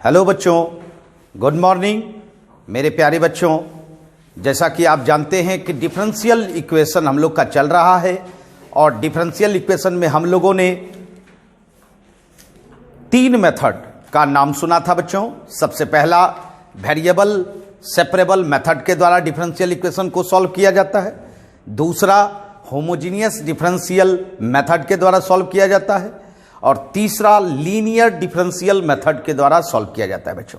Hello बच्चों, good morning मेरे प्यारे बच्चों। जैसा कि आप जानते हैं कि डिफरेंशियल इक्वेशन हम लोग का चल रहा है और डिफरेंशियल इक्वेशन में हम लोगों ने 3 मेथड का नाम सुना था बच्चों। सबसे पहला वेरिएबल सेपरेबल मेथड के द्वारा डिफरेंशियल इक्वेशन को सॉल्व किया जाता है। दूसरा होमोजीनियस डिफरेंशियल मेथड के द्वारा सॉल्व किया जाता है और तीसरा लीनियर डिफरेंशियल मेथड के द्वारा सॉल्व किया जाता है बच्चों,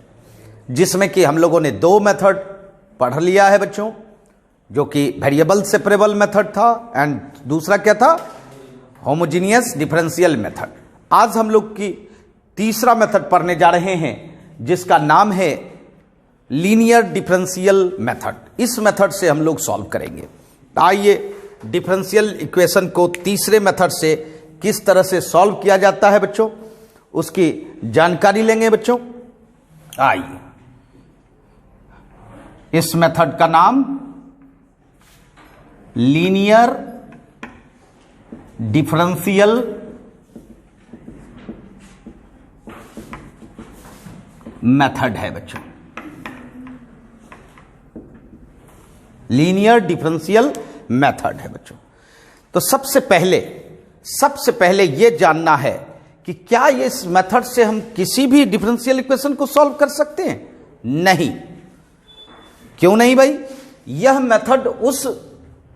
जिसमें कि हम लोगों ने 2 मेथड पढ़ लिया है बच्चों, जो कि वेरिएबल सेपरेबल मेथड था एंड दूसरा क्या था, होमोजीनियस डिफरेंशियल मेथड। आज हम लोग की तीसरा मेथड पढ़ने जा रहे हैं जिसका नाम है लीनियर डिफरेंशियल मेथड। इस मेथड से हम लोग सॉल्व करेंगे। आइए डिफरेंशियल इक्वेशन को तीसरे मेथड से किस तरह से सॉल्व किया जाता है बच्चों, उसकी जानकारी लेंगे बच्चों। आइए, इस मेथड का नाम लीनियर डिफरेंशियल मेथड है बच्चों। लीनियर डिफरेंशियल मेथड है बच्चों। तो सबसे पहले यह जानना है कि क्या इस मेथड से हम किसी भी डिफरेंशियल इक्वेशन को सॉल्व कर सकते हैं? नहीं। क्यों नहीं भाई? यह मेथड उस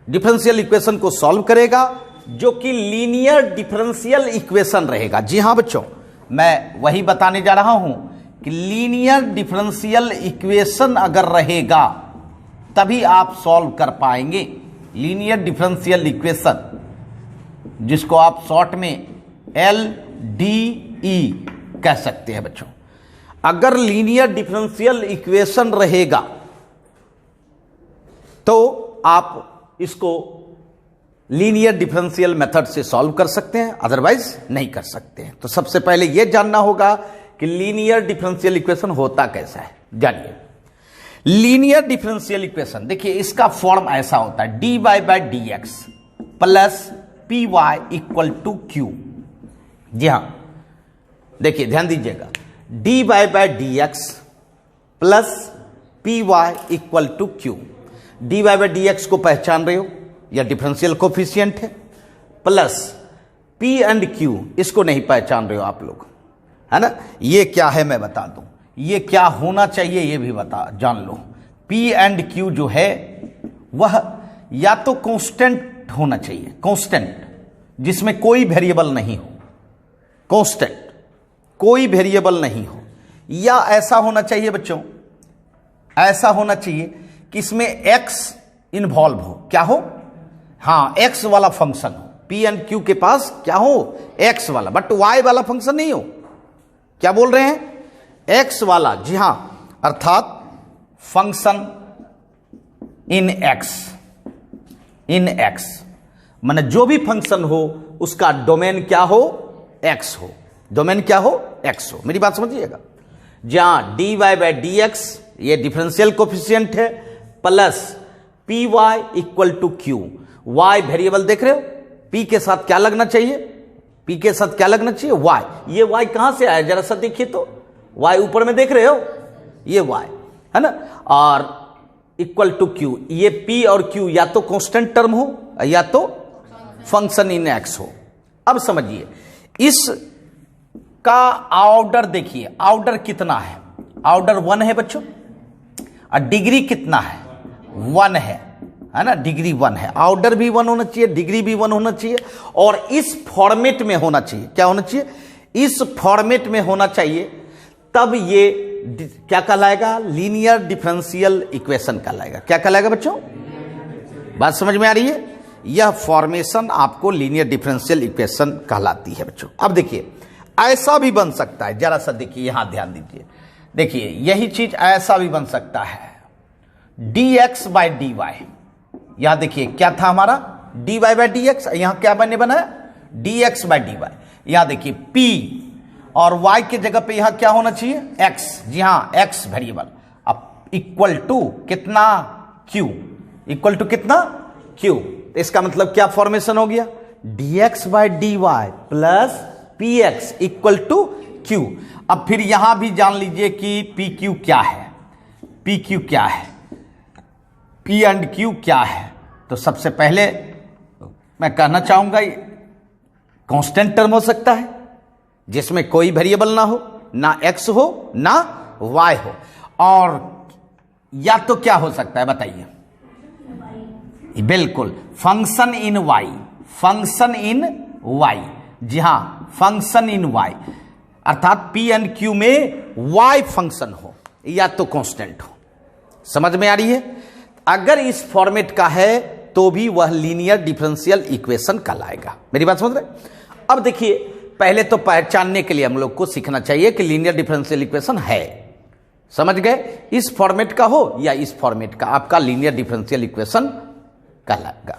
डिफरेंशियल इक्वेशन को सॉल्व करेगा जो कि लीनियर डिफरेंशियल इक्वेशन रहेगा। जी हां बच्चों, मैं वही बताने जा रहा हूं कि लीनियर डिफरेंशियल इक्वेशन अगर रहेगा तभी आप सॉल्व कर पाएंगे। लीनियर डिफरेंशियल इक्वेशन, जिसको आप शॉर्ट में LDE कह सकते हैं बच्चों। अगर लीनियर डिफरेंशियल इक्वेशन रहेगा तो आप इसको लीनियर डिफरेंशियल मेथड से सॉल्व कर सकते हैं, अदरवाइज नहीं कर सकते हैं। तो सबसे पहले यह जानना होगा कि लीनियर डिफरेंशियल इक्वेशन होता कैसा है। जानिए, लीनियर डिफरेंशियल इक्वेशन देखिए, इसका फॉर्म ऐसा होता है dy/dx plus py equal to q। जी हां, देखिए ध्यान दीजिएगा, dy/dx plus py equal to q। dy/dx को पहचान रहे हो, यह डिफरेंशियल कोफिशिएंट है, प्लस p एंड q इसको नहीं पहचान रहे हो आप लोग, है ना। ये क्या है मैं बता दूं, ये क्या होना चाहिए ये भी जान लो। p एंड q जो है वह या तो कांस्टेंट होना चाहिए, कांस्टेंट जिसमें कोई वेरिएबल नहीं हो, कांस्टेंट कोई वेरिएबल नहीं हो, या ऐसा होना चाहिए बच्चों, ऐसा होना चाहिए कि इसमें x इन्वॉल्व हो। क्या हो? हां, x वाला फंक्शन हो। p एंड q के पास क्या हो? x वाला, बट y वाला फंक्शन नहीं हो। क्या बोल रहे हैं? x वाला, जी हां, अर्थात फंक्शन इन x, माने जो भी फंक्शन हो उसका डोमेन क्या हो? x हो। डोमेन क्या हो? x हो। मेरी बात समझिएगा। जहां dy/dx ये डिफरेंशियल कोफिशिएंट है, plus py equal to q। y variable देख रहे हो, p के साथ क्या लगना चाहिए? p के साथ क्या लगना चाहिए? y। ये y कहां से आया जरा सा देखिए तो, y ऊपर में देख रहे हो, ये y है ना, और इक्वल टू q। ये p और q या तो कांस्टेंट टर्म हो या तो फंक्शन इन x हो। अब समझिए, इस का ऑर्डर देखिए, ऑर्डर कितना है? ऑर्डर 1 है बच्चों, और डिग्री कितना है? 1 है ना, डिग्री 1 है। ऑर्डर भी 1 होना चाहिए, डिग्री भी 1 होना चाहिए, और इस फॉर्मेट में होना चाहिए। क्या होना चाहिए? इस फॉर्मेट में होना चाहिए, तब ये क्या कहलाएगा? लीनियर डिफरेंशियल इक्वेशन कहलाएगा। क्या कहलाएगा बच्चों? बात समझ में आ रही है? यह फॉर्मेशन आपको लीनियर डिफरेंशियल इक्वेशन कहलाती है बच्चों। अब देखिए, ऐसा भी बन सकता है, जरा सा देखिए, यहां ध्यान दीजिए। देखिए, यही चीज ऐसा भी बन सकता है, dx/dy। यहां देखिए क्या था हमारा, dy/dx, यहां क्या बना है? dx/dy। यहां देखिए p और y के जगह पे यहां क्या होना चाहिए? x। जी हां, x वेरिएबल। अब इक्वल टू कितना? q। इक्वल टू कितना? q। इसका मतलब क्या फॉर्मेशन हो गया? dx/dy plus px equal to Q. अब फिर यहां भी जान लीजिए कि पी क्यू क्या है, पी क्यू क्या है, पी एंड क्यू क्या है। तो सबसे पहले मैं कहना चाहूंगा कांस्टेंट टर्म हो सकता है जिसमें कोई वेरिएबल ना हो, ना एक्स हो ना वाई हो, और या तो क्या हो सकता है बताइए, बिल्कुल function in y, function in y, जी हां फंक्शन इन वाई, अर्थात पी एंड क्यू में वाई फंक्शन हो या तो कांस्टेंट हो। समझ में आ रही है? अगर इस फॉर्मेट का है तो भी वह लीनियर डिफरेंशियल इक्वेशन कहलाएगा। मेरी बात समझ रहे? अब देखिए, पहले तो पहचानने के लिए हम लोग को सीखना चाहिए कि लीनियर डिफरेंशियल इक्वेशन है। समझ गए? इस फॉर्मेट का हो या इस फॉर्मेट का, आपका लीनियर डिफरेंशियल इक्वेशन कहलाएगा।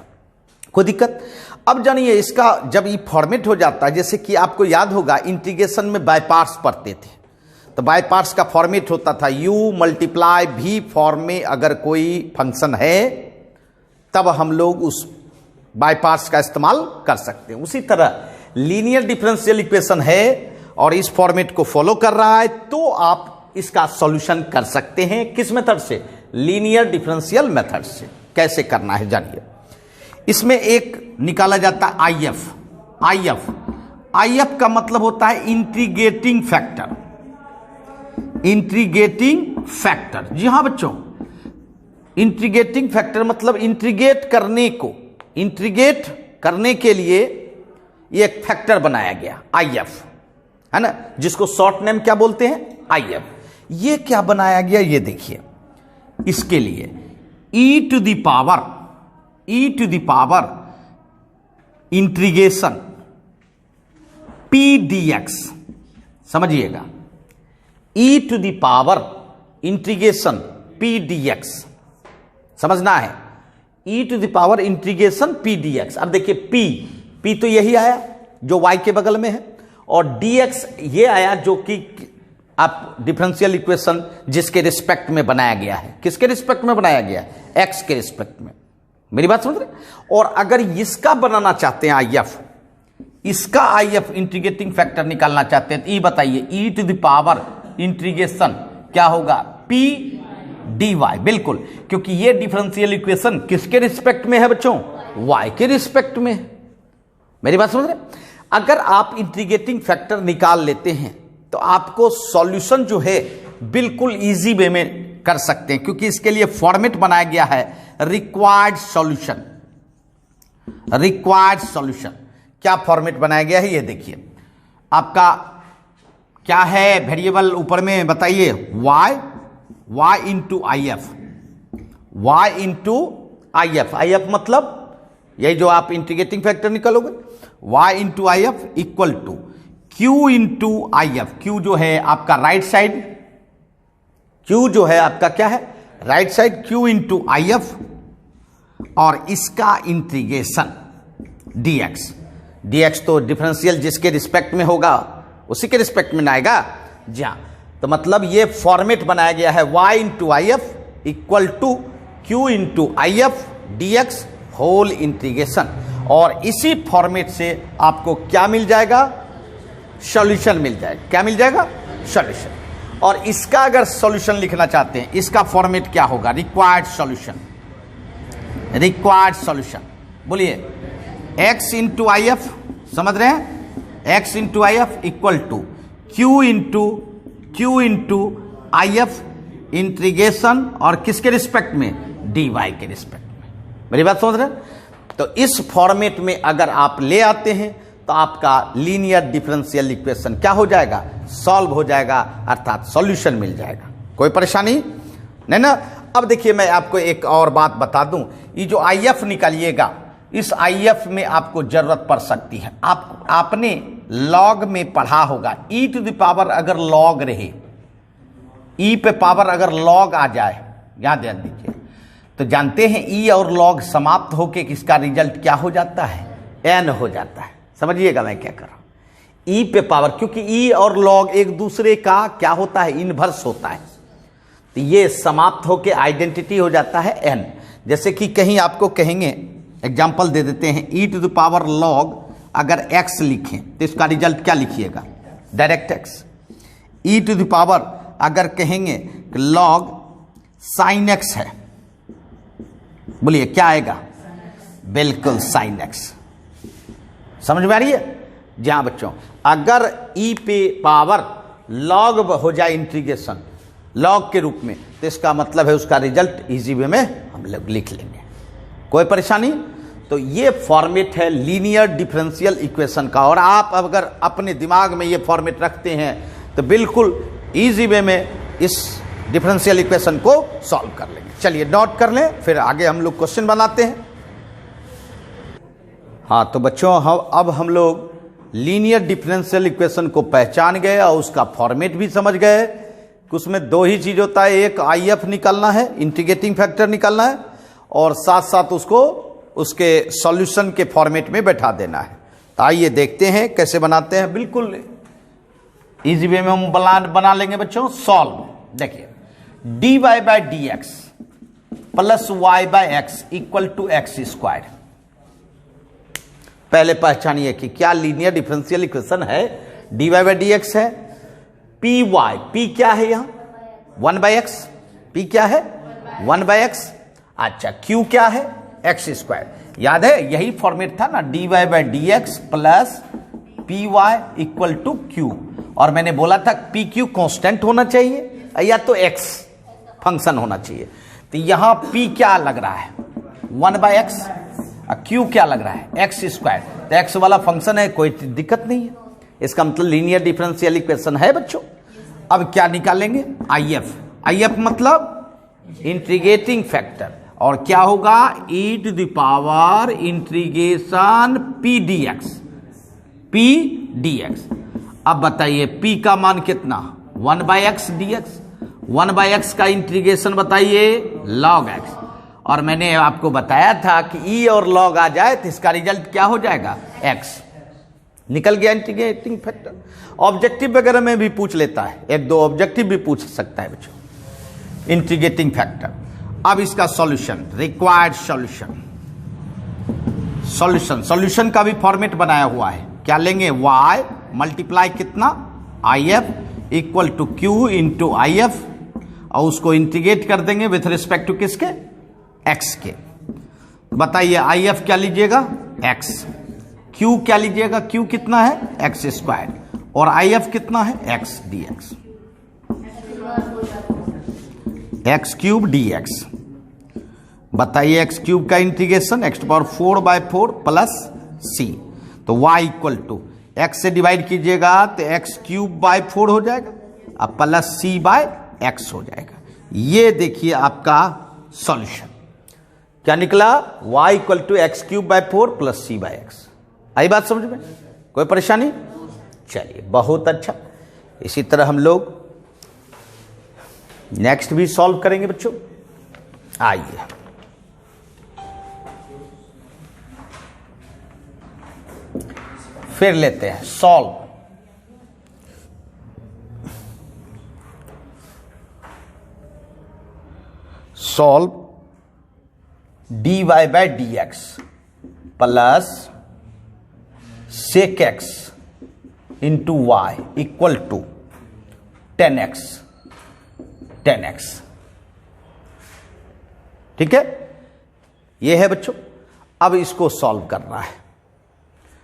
कोई दिक्कत? अब जानिए, इसका जब ये फॉर्मेट हो जाता है, जैसे कि आपको याद होगा इंटीग्रेशन में बाय पार्ट्स पढ़ते थे, तो बाय पार्ट्स का फॉर्मेट होता था u मल्टीप्लाई v फॉर्म में अगर कोई फंक्शन है तब हम लोग उस बाय पार्ट्स का इस्तेमाल कर सकते हैं। उसी तरह लीनियर डिफरेंशियल इक्वेशन है और इस फॉर्मेट को फॉलो कर रहा है तो आप इसका सॉल्यूशन कर सकते हैं। किस मेथड से? लीनियर डिफरेंशियल मेथड से। कैसे करना है जानिए। इसमें एक निकाला जाता है IF। IF का मतलब होता है इंटीग्रेटिंग फैक्टर, इंटीग्रेटिंग फैक्टर। जी हां बच्चों, इंटीग्रेटिंग फैक्टर मतलब इंटीग्रेट करने को, इंटीग्रेट करने के लिए ये एक फैक्टर बनाया गया IF, है ना, जिसको शॉर्ट नेम क्या बोलते हैं? IF। ये क्या बनाया गया ये देखिए, इसके लिए e to the power integration p dx, समझिएगा, e to the power integration p dx, समझना है, e to the power integration p dx। अब देखिए p तो यही आया जो y के बगल में है, और dx ये आया जो कि आप डिफरेंशियल इक्वेशन जिसके रिस्पेक्ट में बनाया गया है। किसके रिस्पेक्ट में बनाया गया है? x के रिस्पेक्ट में। मेरी बात समझ रहे? और अगर इसका बनाना चाहते हैं IF, इसका IF इंटीग्रेटिंग फैक्टर निकालना चाहते हैं तो ये बताइए, e to the power integration क्या होगा? p dy। बिल्कुल, क्योंकि ये डिफरेंशियल इक्वेशन किसके रिस्पेक्ट में है बच्चों? y के रिस्पेक्ट में है। मेरी बात समझ रहे? अगर आप इंटीग्रेटिंग फैक्टर निकाल लेते हैं तो आपको सॉल्यूशन जो है बिल्कुल इजी वे में कर सकते हैं, क्योंकि इसके लिए फॉर्मेट बनाया गया है रिक्वायर्ड सॉल्यूशन। रिक्वायर्ड सॉल्यूशन क्या फॉर्मेट बनाया गया है ये देखिए, आपका क्या है वेरिएबल ऊपर में बताइए, y into IF, y into IF। IF मतलब यही जो आप इंटीग्रेटिंग फैक्टर निकालोगे, y into IF equal to q into IF। q जो है आपका राइट साइड, q जो है आपका क्या है? Right side, q into IF, और इसका इंटीग्रेशन dx। dx तो डिफरेंशियल जिसके रिस्पेक्ट में होगा उसी के रिस्पेक्ट में आएगा। जी हाँ, तो मतलब ये फॉर्मेट बनाया गया है y into IF equal to q into IF dx whole integration, और इसी फॉर्मेट से आपको क्या मिल जाएगा? सॉल्यूशन मिल जाएगा। क्या मिल जाएगा? सॉल्यूशन। और इसका अगर सॉल्यूशन लिखना चाहते हैं, इसका फॉर्मेट क्या होगा? Required solution. रिक्वायर्ड सॉल्यूशन बोलिए, x इंटू IF, समझ रहे हैं? x into IF equal to q into IF integration, और किसके रिस्पेक्ट में? dy के रिस्पेक्ट में। मेरी बात समझ रहे हैं? तो इस फॉर्मेट में अगर आप ले आते हैं तो आपका लीनियर डिफरेंशियल इक्वेशन क्या हो जाएगा? सॉल्व हो जाएगा, अर्थात सॉल्यूशन मिल जाएगा। कोई परेशानी नहीं ना? अब देखिए, मैं आपको एक और बात बता दूं, ये जो IF निकालिएगा, इस IF में आपको जरूरत पड़ सकती है। आपने लॉग में पढ़ा होगा, e टू द पावर अगर लॉग रहे, e पे पावर अगर लॉग आ जाए, यहां ध्यान दीजिए, तो जानते हैं e और log समाप्त होके किसका रिजल्ट क्या हो जाता है? n हो जाता है। समझिएगा मैं क्या कर रहा हूं, e पे पावर, क्योंकि e और log एक दूसरे का क्या होता है? इनवर्स होता है, तो ये समाप्त होके आइडेंटिटी हो जाता है n। जैसे कि कहीं आपको कहेंगे, एग्जाम्पल दे देते हैं, e to the power log अगर x लिखें तो इसका रिजल्ट क्या लिखिएगा? Direct x। E to the power अगर कहेंगे कि लॉग साइन एक्स है, बोलिए क्या आएगा? बिल्कुल साइन एक्स। समझ में आ रही है? जी हाँ बच्चों, अगर ई पे पावर लॉग हो जाए इंटीग्रेशन लॉग के रूप में, तो इसका मतलब है उसका रिजल्ट इजी वे में हम लोग लिख लेंगे। कोई परेशानी? तो ये फॉर्मेट है लीनियर डिफरेंशियल इक्वेशन का, और आप अगर अपने दिमाग में ये फॉर्मेट रखते हैं तो बिल्कुल इजी वे में इस डिफरेंशियल इक्वेशन को सॉल्व कर लेंगे। चलिए नोट कर लें, फिर आगे हम लोग क्वेश्चन बनाते हैं। हाँ तो बच्चों, अब हम लोग लीनियर डिफरेंशियल इक्वेशन को पहचान गए और उसका फॉर्मेट भी समझ गए कि उसमें दो ही चीज होता है, एक आईएफ निकालना है, इंटीग्रेटिंग फैक्टर निकालना है, और साथ साथ उसको उसके सॉल्यूशन के फॉर्मेट में बैठा देना है। तो आइए देखते हैं कैसे बनाते हैं। बिल्कुल इजी वे में हम बना लेंगे बच्चों। सॉल्व, देखिए dy by D X plus Y by X equal to X square. पहले पहचानिए कि क्या लीनियर डिफरेंशियल इक्वेशन है। dy बाय डी एक्स है, पी वाई, पी क्या है यहां? 1 बाय एक्स। पी क्या है? 1 बाय एक्स। अच्छा, क्यू क्या है? X square. याद है यही फॉर्मेट था ना, dy by D X plus P Y equal to Q. और मैंने बोला था पी क्यू कॉन्स्टेंट होना चाहिए या तो एक्स फंक्शन होना चाहिए। तो यहां पी क्या लग रहा है? 1 बाय एक्स। क्यू क्या लग रहा है? X square. तो एक्स वाला फंक्शन है, कोई दिक्कत नहीं है। इसका मतलब लीनियर डिफरेंशियल इक्वेशन है बच्चों। अब क्या निकालेंगे? आईएफ। आईएफ मतलब इंटीग्रेटिंग फैक्टर, और क्या होगा? E to the power integration p d x. P d x. अब बताइए पी का मान कितना? 1 by x D x. 1 by x का इंटीग्रेशन बताइए लॉग एक्स। और मैंने आपको बताया था कि ई और लॉग आ जाए तो इसका रिजल्ट क्या हो जाएगा? एक्स। निकल गया इंटीग्रेटिंग फैक्टर। ऑब्जेक्टिव वगैरह में भी पूछ लेता है, एक दो ऑब्जेक्टिव भी पूछ सकता है बच्चों इंटीग्रेटिंग फैक्टर। अब इसका सॉल्यूशन, रिक्वायर्ड सॉल्यूशन। सॉल्यूशन का भी फॉर्मेट बनाया हुआ है। क्या लेंगे? y मल्टीप्लाई कितना? IF equal to Q into IF, और उसको इंटीग्रेट कर देंगे विथ रिस्पेक्ट टू किसके? x के। बताइए IF क्या लीजिएगा? x। Q क्या लीजिएगा? Q कितना है? x square. और IF कितना है? x dx। x cube dx। बताइए एक्स क्यूब का integration x to power 4 by 4 plus c। तो y इक्वल टू x से डिवाइड कीजिएगा तो x क्यूब बाय 4 हो जाएगा, अब प्लस c बाय x हो जाएगा। ये देखिए आपका सॉल्यूशन क्या निकला? y equal to X cube by 4 plus c by x। आई बात समझ में? कोई परेशानी? चलिए बहुत अच्छा। इसी तरह हम लोग नेक्स्ट भी सॉल्व करेंगे बच्चों। आइए फिर लेते हैं solve. Solve dy by D X plus sec X into Y equal to 10x। ठीक है, यह है बच्चों। अब इसको सॉल्व करना है।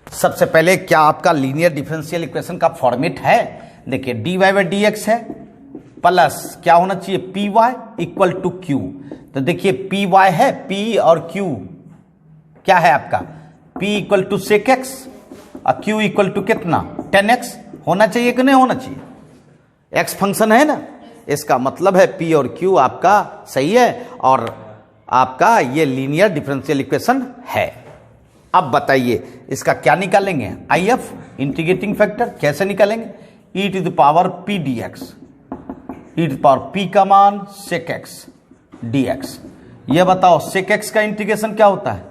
सबसे पहले क्या आपका लीनियर डिफरेंशियल इक्वेशन का फॉर्मेट है? देखिए dy बाय डी एक्स है प्लस क्या होना चाहिए? P Y equal to Q. तो देखिए पी वाई है, पी और क्यू क्या है आपका? p equal to sec X और q इक्वल टू कितना? 10x होना चाहिए कि नहीं होना चाहिए? x फंक्शन है ना, इसका मतलब है p और q आपका सही है और आपका ये लीनियर डिफरेंशियल इक्वेशन है। अब बताइए इसका क्या निकालेंगे? IF इंटीग्रेटिंग फैक्टर कैसे निकालेंगे? e to the power p dx। e to the power p का मान sec x dx। ये बताओ sec x का इंटीग्रेशन क्या होता है?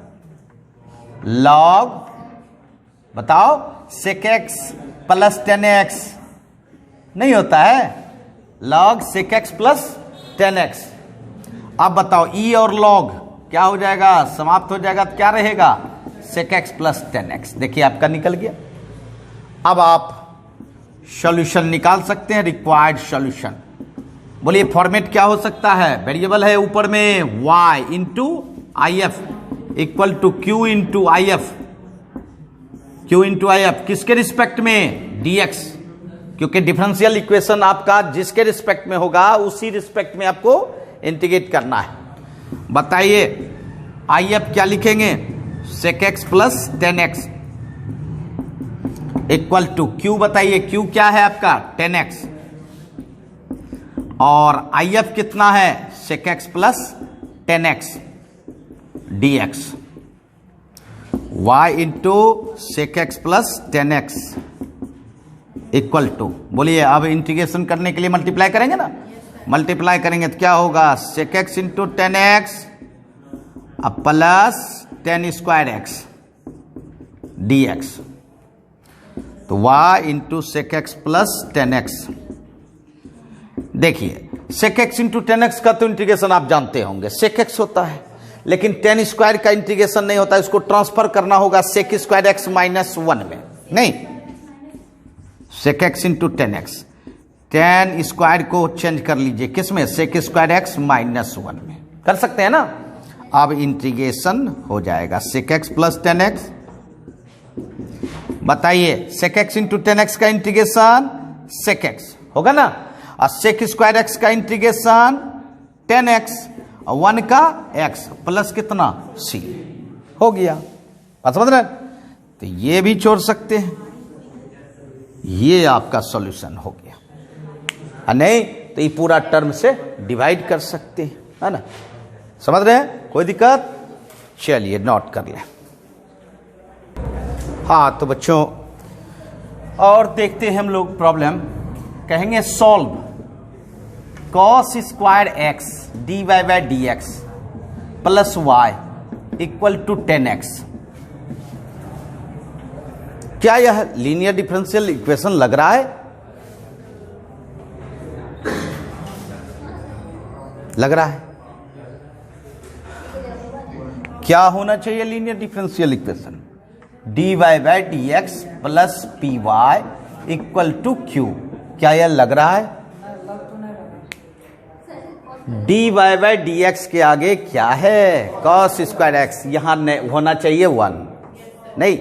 log, बताओ sec x प्लस 10x नहीं होता है? log sec x plus 10x। अब बताओ e और log क्या हो जाएगा? समाप्त हो जाएगा तो क्या रहेगा? sec x plus 10x। देखिए आपका निकल गया। अब आप सॉल्यूशन निकाल सकते हैं, रिक्वायर्ड सॉल्यूशन। बोलिए फॉर्मेट क्या हो सकता है, वेरिएबल है ऊपर में y into I F equal to Q into I F, Q into I F किसके रिस्पेक्ट में, dx, क्योंकि डिफरेंशियल इक्वेशन आपका जिसके रिस्पेक्ट में होगा उसी रिस्पेक्ट में आपको इंटीग्रेट करना है। बताइए आई एफ क्या लिखेंगे, sec x plus 10x equal to Q, बताइए क्यू क्या है आपका 10x, और आई एफ कितना है sec x plus 10x dx, y into sec x plus 10x equal to, बोलिए अब इंटीग्रेशन करने के लिए मल्टीप्लाई करेंगे ना, मल्टीप्लाई करेंगे तो क्या होगा sec x इंटू 10x अब प्लस 10 स्क्वायर x dx, तो y into sec x plus 10x। देखिए sec x इंटू 10x का तो इंटीग्रेशन आप जानते होंगे, sec x होता है, लेकिन 10 स्क्वायर का इंटीग्रेशन नहीं होता, इसको ट्रांसफर करना होगा sec स्क्वायर x माइनस 1 में, नहीं sec x into 10x, 10 square को चेंज कर लीजिए किस में, sec स्क्वायर x माइनस 1 में, कर सकते हैं ना। अब इंटीग्रेशन हो जाएगा sec x प्लस 10x, बताइए sec x इंटू 10x का इंटीग्रेशन sec x होगा ना, और sec स्क्वायर x का इंटीग्रेशन 10x और 1 का x प्लस कितना c हो गया, बात समझ रहे हैं। तो ये भी छोड़ सकते हैं, ये आपका सॉल्यूशन हो गया, और नहीं तो ये पूरा टर्म से डिवाइड कर सकते हैं, है ना, समझ रहे हैं, कोई दिक्कत, चलिए नोट कर लें। हाँ तो बच्चों और देखते हैं हम लोग प्रॉब्लम, कहेंगे solve cos square x dy by D X plus Y equal to 10x। क्या यह लीनियर डिफरेंशियल इक्वेशन लग रहा है, लग रहा है, क्या होना चाहिए linear differential equation, dy by D X plus P Y equal to Q, क्या यह लग रहा है, dy बाई डी एक्स के आगे क्या है cos स्क्वायर x, यहां होना चाहिए 1, नहीं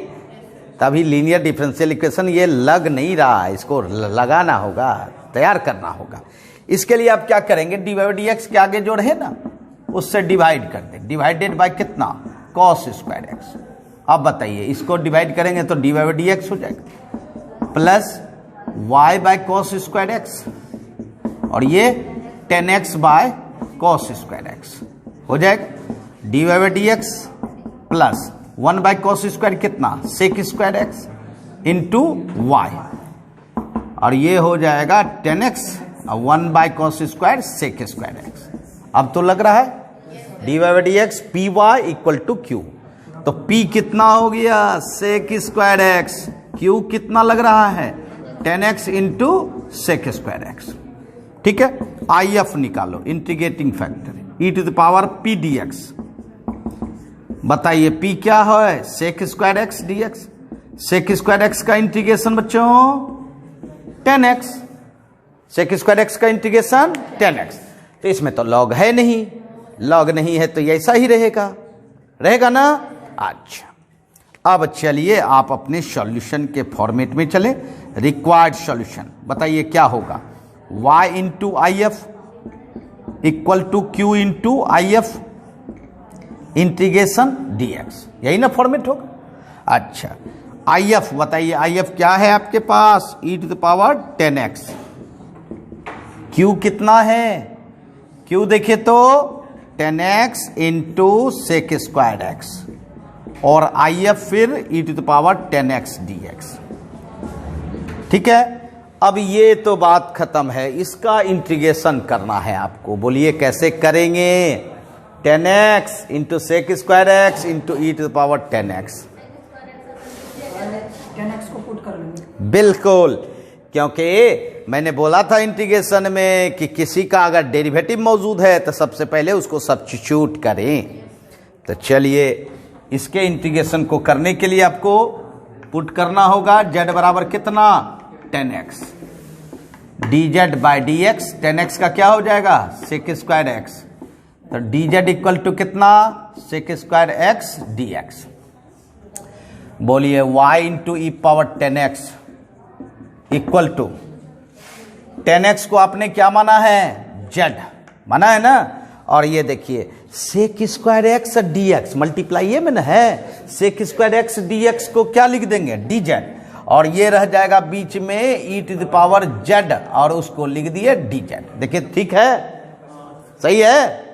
तभी लीनियर डिफरेंशियल इक्वेशन ये लग नहीं रहा है, इसको लगाना होगा, तैयार करना होगा। इसके लिए आप क्या करेंगे, dy बाई डी एक्स के आगे जो रहे ना उससे डिवाइड कर दें, डिवाइडेड बाय कितना cos स्क्वायर x। अब बताइए इसको डिवाइड करेंगे तो dy बाई डी एक्स हो जाएगा plus y by cos square x, और ये 10x bye cos square x हो जाएगा, dy by D X plus 1 by cos square कितना sec square x into Y, और ये हो जाएगा 10x और 1 by cos square sec square x। अब तो लग रहा है dy by D x P Y equal to Q, तो p कितना हो गया sec स्क्वायर x, q कितना लग रहा है 10x into sec square x, ठीक है। आई एफ निकालो, integrating factor e to the power p dx, बताइए p क्या है sec square x dx, sec square x का इंटीग्रेशन बच्चों 10x, sec स्क्वायर x का इंटीग्रेशन 10x, तो इसमें तो लॉग है नहीं, लॉग नहीं है तो ऐसा ही रहेगा, रहेगा ना। अच्छा अब चलिए आप अपने सॉल्यूशन के फॉर्मेट में चले, रिक्वायर्ड सॉल्यूशन बताइए क्या होगा, y into I F equal to Q into I F integration dx, यही ना फॉर्मेट होगा। अच्छा आई एफ बताइए, आई एफ क्या है आपके पास e to the power 10x, q कितना है, q देखिए तो 10x into sec square x, और आई एफ फिर e to the power 10x dx, ठीक है। अब ये तो बात खत्म है, इसका इंटीग्रेशन करना है आपको, बोलिए कैसे करेंगे, 10x into sec square x into E to the power 10x, 10x को पुट कर लेंगे, बिल्कुल, क्योंकि मैंने बोला था इंटीग्रेशन में कि किसी का अगर डेरिवेटिव मौजूद है तो सबसे पहले उसको सब्स्टिट्यूट करें। तो चलिए इसके इंटीग्रेशन को करने के लिए आपको पुट करना होगा z बराबर कितना 10x, dz bye dx, 10x का क्या हो जाएगा sec स्क्वायर x, तो dz इक्वल टू कितना sec स्क्वायर x dx। बोलिए y into E power 10x equal to 10x को आपने क्या माना है z माना है ना, और ये देखिए sec square X D X multiply ये में ना है, sec square X D X को क्या लिख देंगे डी जेड, और ये रह जाएगा बीच में ई टू द पावर जेड और उसको लिख दिए डी जेड। देखिए ठीक है, सही है,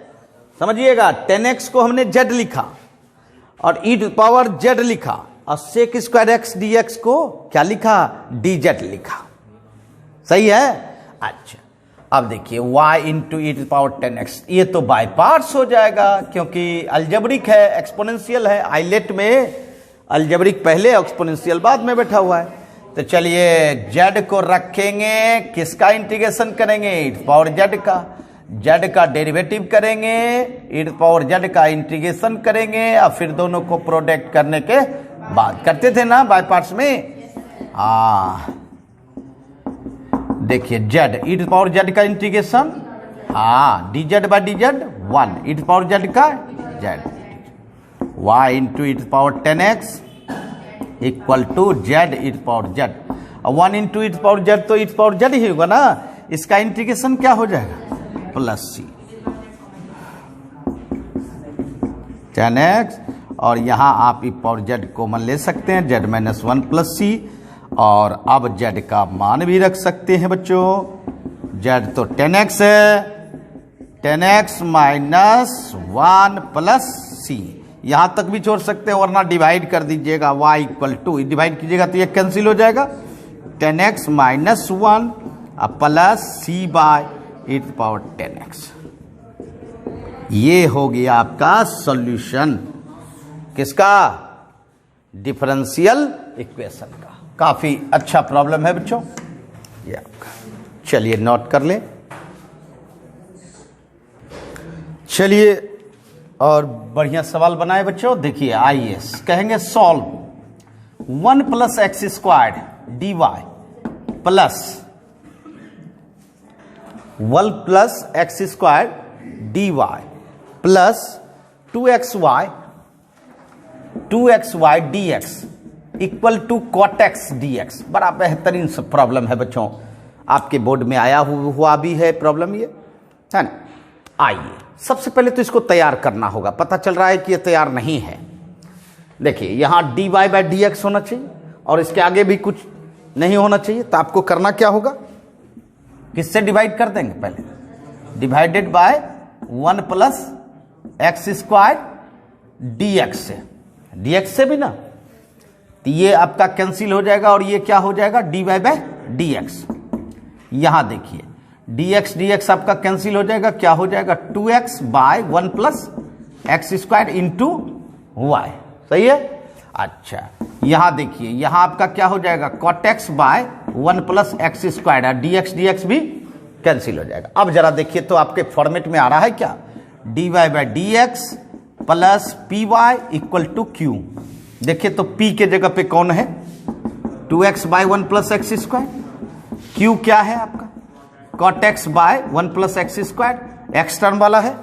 समझिएगा 10x को हमने जेड लिखा और E to the power Z लिखा, और sec square X D X को क्या लिखा डी जेड लिखा, सही है। अच्छा अब देखिए y into E to power 10x, ये तो बाय पार्ट्स हो जाएगा क्योंकि अल्जेब्रिक है, एक्सपोनेंशियल है, आइलेट में अल्जेब्रिक पहले एक्सपोनेंशियल बाद में बैठा हुआ है। तो चलिए z को रखेंगे, किसका इंटीग्रेशन करेंगे ई टू पावर z का, z का डेरिवेटिव करेंगे, ई टू पावर z का इंटीग्रेशन करेंगे, और फिर दोनों को प्रोडक्ट करने के बाद करते थे ना बाय पार्ट्स में। हाँ देखिए z E to power z का इंटीग्रेशन, हाँ D Z by D Z 1 E to power z का z, y into E to power 10x equal to z E to power z, 1 into E to power z तो E to power z ही होगा ना, इसका integration क्या हो जाएगा plus c 10x, और यहां आप ई पावर z कॉमन ले सकते हैं, z माइनस 1 प्लस c, और अब z का मान भी रख सकते हैं बच्चों, z तो 10x है, 10x माइनस 1 प्लस c, यहां तक भी छोड़ सकते हैं वरना डिवाइड कर दीजिएगा, y इक्वल टू डिवाइड कीजिएगा तो ये कैंसिल हो जाएगा, 10x minus 1 plus c by E to power 10x। ये हो गया आपका सॉल्यूशन किसका डिफरेंशियल इक्वेशन का। काफी अच्छा प्रॉब्लम है बच्चों ये आपका, चलिए नोट कर लें। चलिए और बढ़िया सवाल बनाए बच्चों, देखिए आइए कहेंगे solve 1 plus X squared D Y plus 1 plus X squared D Y plus 2xy D X equal to cot x D X. बड़ा बेहतरीन सा प्रॉब्लम है बच्चों, आपके बोर्ड में आया हुआ भी है प्रॉब्लम ये, है ना। आइए सबसे पहले तो इसको तैयार करना होगा, पता चल रहा है कि ये तैयार नहीं है। देखिए यहां D Y by D X होना चाहिए और इसके आगे भी कुछ नहीं होना चाहिए, तो आपको करना क्या होगा, किससे डिवाइड कर देंगे, पहले divided by 1 plus x square D x से, डी एक्स से भी ना, तो ये आपका कैंसिल हो जाएगा और ये क्या हो जाएगा D Y by D X. यहां देखिए डी एक्स आपका कैंसिल हो जाएगा, क्या हो जाएगा 2x by 1 plus x square into Y, सही है। अच्छा यहां देखिए यहां आपका क्या हो जाएगा cot x by 1 plus x square, D X भी कैंसिल हो जाएगा। अब जरा देखिए तो आपके फॉर्मेट में आ रहा है क्या, D Y by D X plus P Y equal to Q. देखिए तो p के जगह पे कौन है 2x by 1 plus x square, q क्या है आपका cot x by 1 plus x square, X term वाला है,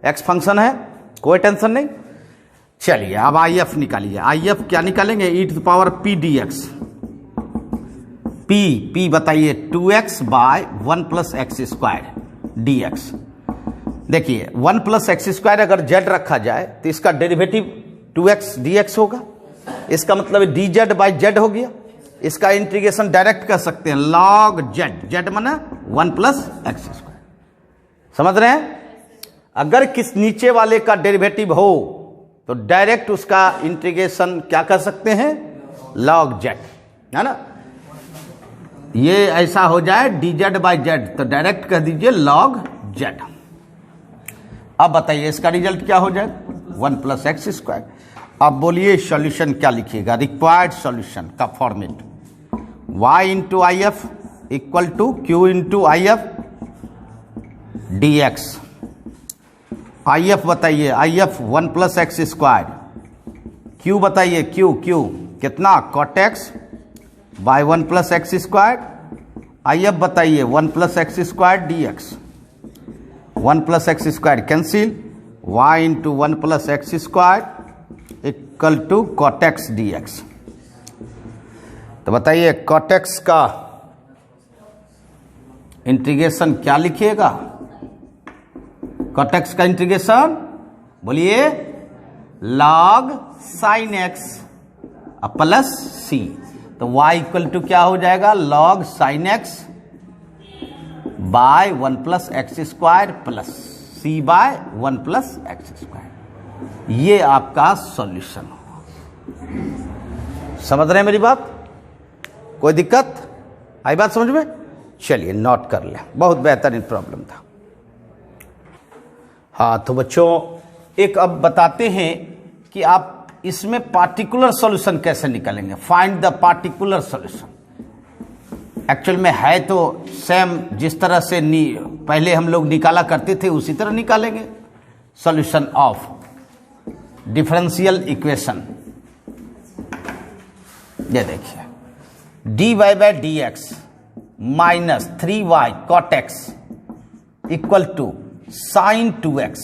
x फंक्शन है, कोई टेंशन नहीं। चलिए अब IF निकालिए, IF क्या निकालेंगे e to the power p dx, p बताइए 2x by 1 plus x square dx। देखिए 1 प्लस एक्स स्क्वायर अगर z रखा जाए तो इसका डेरिवेटिव 2x dx होगा, इसका मतलब dz बाई z हो गया, इसका इंटीग्रेशन डायरेक्ट कर सकते हैं log z माना 1 प्लस एक्स स्क्वायर, समझ रहे हैं। अगर किस नीचे वाले का डेरिवेटिव हो तो डायरेक्ट उसका इंटीग्रेशन क्या कर सकते हैं log z, है ना। ये ऐसा हो जाए dz बाई z तो डायरेक्ट कर दीजिए log z। अब बताइए इसका रिजल्ट क्या हो जाए 1 प्लस एक्स स्क्वायर। अब बोलिए सॉल्यूशन क्या लिखिएगा, रिक्वायर्ड सॉल्यूशन का format y into I F equal to Q into I F d x. I F बताइए, I F 1 plus x square, q बताइए क्यू कितना cot x by 1 plus x square. आइए अब बताइए 1 plus x square D x, 1 plus x square cancel, y into 1 plus x square equal to cot x D x. तो बताइए cot x का integration क्या लिखिएगा? कॉट एक्स का integration बोलिए log sine x plus c. तो y equal to क्या हो जाएगा? Log sine x by 1 plus x square plus C by 1 plus x square. ये आपका सॉल्यूशन होगा। समझ रहे हैं मेरी बात? कोई दिक्कत आई बात समझ में? चलिए नोट कर लें, बहुत बेहतरीन प्रॉब्लम था। हाँ तो बच्चों एक अब बताते हैं कि आप इसमें पार्टिकुलर सॉल्यूशन कैसे निकालेंगे। Find the particular solution. Actual में है तो सेम जिस तरह से पहले हम लोग निकाला करते थे उसी तरह निकालेंगे। सॉल्यूशन ऑफ डिफरेंशियल इक्वेशन, ये देखिए dy by D x minus 3y cot X equal to sine 2x,